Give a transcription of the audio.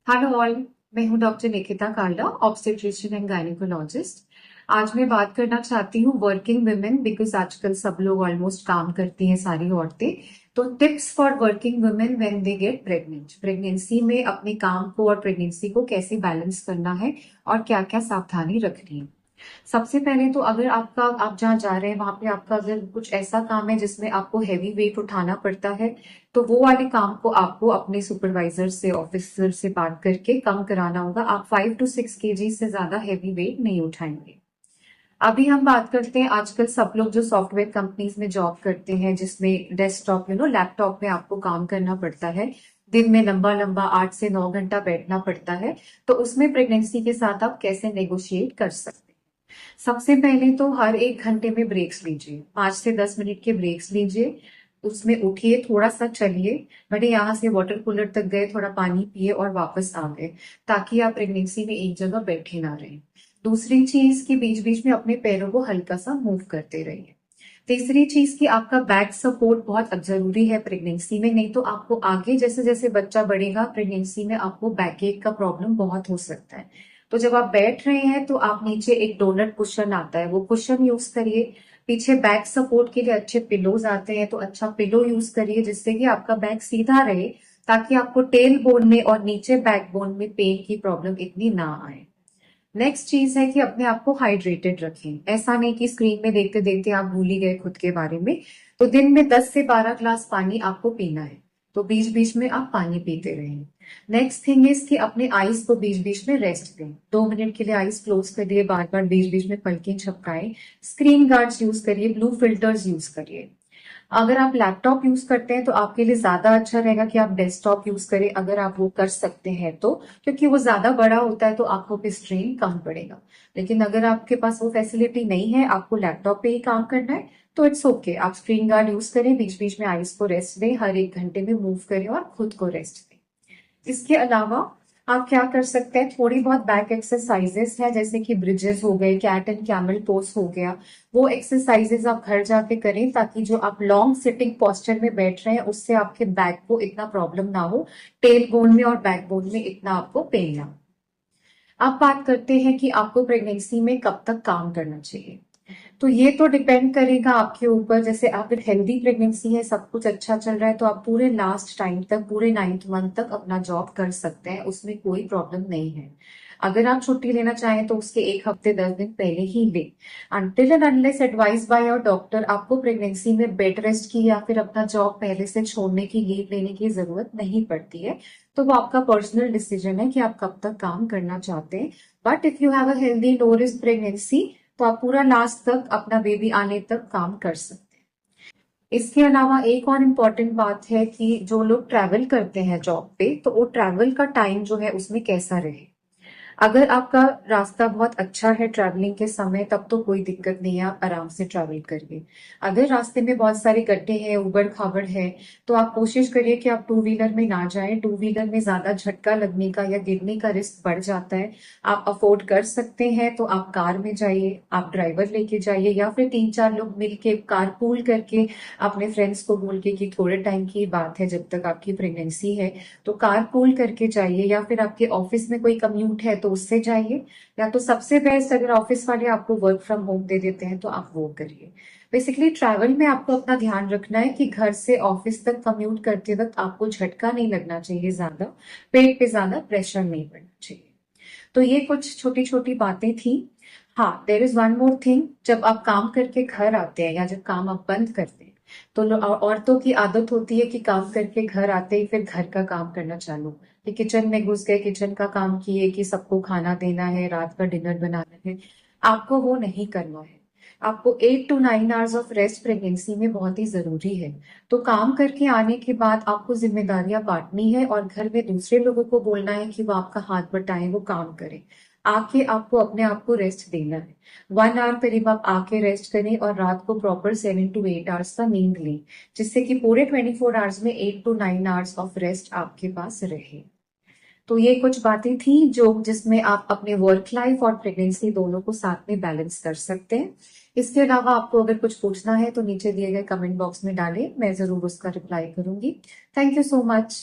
Hello all. मैं हूं doctor Nikita Kalda, obstetrician and gynaecologist. आज मैं बात करना चाहती हूँ वर्किंग वुमेन, बिकॉज आजकल सब लोग ऑलमोस्ट काम करती हैं, सारी औरतें। तो tips for working women when they get pregnant. Pregnancy में अपने काम को और प्रेगनेंसी को कैसे बैलेंस करना है और क्या क्या सावधानी रखनी है। सबसे पहले तो अगर आप जहाँ जा रहे हैं वहां पे आपका अगर कुछ ऐसा काम है जिसमें आपको हैवी वेट उठाना पड़ता है, तो वो वाले काम को आपको अपने सुपरवाइजर से, ऑफिसर से बात करके कम कराना होगा। आप 5 to 6 kg से ज्यादा हैवी वेट नहीं उठाएंगे। अभी हम बात करते हैं, आजकल सब लोग जो सॉफ्टवेयर कंपनीज में जॉब करते हैं, जिसमें डेस्कटॉप लैपटॉप में आपको काम करना पड़ता है, दिन में लंबा लंबा 8 से 9 घंटा बैठना पड़ता है। तो उसमें प्रेगनेंसी के साथ आप कैसे नेगोशिएट कर सकते हैं। सबसे पहले तो हर 1 घंटे में ब्रेक्स लीजिए, 5 से 10 मिनट के ब्रेक्स लीजिए। उसमें उठिए, थोड़ा सा चलिए, बड़े यहाँ से वाटर कूलर तक गए, थोड़ा पानी पिए और वापस आ गए, ताकि आप प्रेगनेंसी में एक जगह बैठे ना रहें। दूसरी चीज कि बीच बीच में अपने पैरों को हल्का सा मूव करते रहिए। तीसरी चीज कि आपका बैक सपोर्ट बहुत जरूरी है प्रेगनेंसी में, नहीं तो आपको आगे जैसे जैसे बच्चा बढ़ेगा प्रेगनेंसी में आपको बैक एक का प्रॉब्लम बहुत हो सकता है। तो जब आप बैठ रहे हैं तो आप नीचे एक डोनट कुशन आता है, वो कुशन यूज करिए। पीछे बैक सपोर्ट के लिए अच्छे पिलोज आते हैं, तो अच्छा पिलो यूज करिए जिससे कि आपका बैक सीधा रहे, ताकि आपको टेल बोन में और नीचे बैक बोन में पेन की प्रॉब्लम इतनी ना आए। नेक्स्ट चीज है कि अपने आप को हाइड्रेटेड रखें। ऐसा नहीं कि स्क्रीन में देखते देखते आप भूल ही गए खुद के बारे में। तो दिन में 10 से 12 ग्लास पानी आपको पीना है, तो बीच बीच में आप पानी पीते रहें। नेक्स्ट थिंग इज कि अपने आईज को बीच बीच में रेस्ट दें। 2 मिनट के लिए आईज क्लोज करिए, बार बार बीच बीच में पलकें झपकाएं। स्क्रीन गार्ड्स यूज करिए, ब्लू फिल्टर्स यूज करिए। अगर आप लैपटॉप यूज करते हैं तो आपके लिए ज्यादा अच्छा रहेगा कि आप डेस्कटॉप यूज करें, अगर आप वो कर सकते हैं तो, क्योंकि वो ज्यादा बड़ा होता है तो आंखों पे स्ट्रेन कम पड़ेगा। लेकिन अगर आपके पास वो फैसिलिटी नहीं है, आपको लैपटॉप पे ही काम करना है, तो इट्स ओके, आप स्क्रीन गार्ड यूज करें, बीच बीच में आईज को रेस्ट दें, हर 1 घंटे में मूव करें और खुद को रेस्ट दें। इसके अलावा आप क्या कर सकते हैं, थोड़ी बहुत बैक एक्सरसाइजेस है, जैसे कि ब्रिजेस हो गए, कैट एंड कैमल पोज हो गया। वो एक्सरसाइजेस आप घर जाके करें, ताकि जो आप लॉन्ग सिटिंग पोस्चर में बैठ रहे हैं उससे आपके बैक को इतना प्रॉब्लम ना हो, टेल बोन में और बैक बोन में इतना आपको पेन ना हो। अब बात करते हैं कि आपको प्रेगनेंसी में कब तक काम करना चाहिए। तो ये तो डिपेंड करेगा आपके ऊपर। जैसे अगर हेल्दी प्रेगनेंसी है, सब कुछ अच्छा चल रहा है, तो आप पूरे लास्ट टाइम तक, पूरे 9th मंथ तक अपना जॉब कर सकते हैं, उसमें कोई प्रॉब्लम नहीं है। अगर आप छुट्टी लेना चाहें तो उसके 1 हफ्ते 10 दिन पहले ही ले। Until and unless advice by your doctor, आपको प्रेगनेंसी में बेड रेस्ट की या फिर अपना जॉब पहले से छोड़ने की, लीव लेने की जरूरत नहीं पड़ती है। तो वो आपका पर्सनल डिसीजन है कि आप कब तक काम करना चाहते हैं। But if you have a healthy low risk pregnancy, तो आप पूरा लास्ट तक, अपना बेबी आने तक काम कर सकते हैं। इसके अलावा एक और इम्पॉर्टेंट बात है कि जो लोग ट्रैवल करते हैं जॉब पे, तो वो ट्रैवल का टाइम जो है उसमें कैसा रहे। अगर आपका रास्ता बहुत अच्छा है ट्रैवलिंग के समय, तब तो कोई दिक्कत नहीं है, आप आराम से ट्रैवल करिए। अगर रास्ते में बहुत सारे गड्ढे हैं, उबड़ खाबड़ है, तो आप कोशिश करिए कि आप टू व्हीलर में ना जाएं। टू व्हीलर में ज्यादा झटका लगने का या गिरने का रिस्क बढ़ जाता है। आप अफोर्ड कर सकते हैं तो आप कार में जाइए, आप ड्राइवर लेके जाइए, या फिर 3 4 लोग मिलके कार पूल करके, अपने फ्रेंड्स को बोल के कि थोड़े टाइम की बात है जब तक आपकी प्रेगनेंसी है, तो कार पूल करके जाइए। या फिर आपके ऑफिस में कोई कम्यूट है तो उससे जाइए, या तो सबसे बेस्ट अगर ऑफिस वाले आपको वर्क फ्रॉम होम दे देते हैं तो आप वो करिए। बेसिकली ट्रैवल में आपको अपना ध्यान रखना है कि घर से ऑफिस तक कम्यूट करते वक्त आपको झटका नहीं लगना चाहिए, ज्यादा पेट पे ज्यादा प्रेशर नहीं पड़ना चाहिए। तो ये कुछ छोटी छोटी बातें थी। हाँ, there is one more thing, जब आप काम करके घर आते हैं या जब काम आप बंद करते हैं, तो औरतों की आदत होती है कि काम करके घर आते ही फिर घर का काम करना चालू, कि किचन में घुस गए, किचन का काम किए, कि सबको खाना देना है, रात का डिनर बनाना है। आपको वो नहीं करना है। आपको 8 to 9 hours of rest pregnancy में बहुत ही जरूरी है। तो काम करके आने के बाद आपको जिम्मेदारियां बांटनी है और घर में दूसरे लोगों को बोलना है कि वो आपका हाथ बटाएं, वो काम करें। आके आपको अपने आप को रेस्ट देना है। 1 आवर करीब आप आके रेस्ट करें और रात को प्रॉपर 7 to 8 आवर्स का नींद लें, जिससे कि पूरे 24 आवर्स में 8 to 9 आवर्स ऑफ रेस्ट आपके पास रहे। तो ये कुछ बातें थी जो जिसमें आप अपने वर्क लाइफ और प्रेगनेंसी दोनों को साथ में बैलेंस कर सकते हैं। इसके अलावा आपको अगर कुछ पूछना है तो नीचे दिए गए कमेंट बॉक्स में डालें, मैं जरूर उसका रिप्लाई करूंगी। Thank you so much.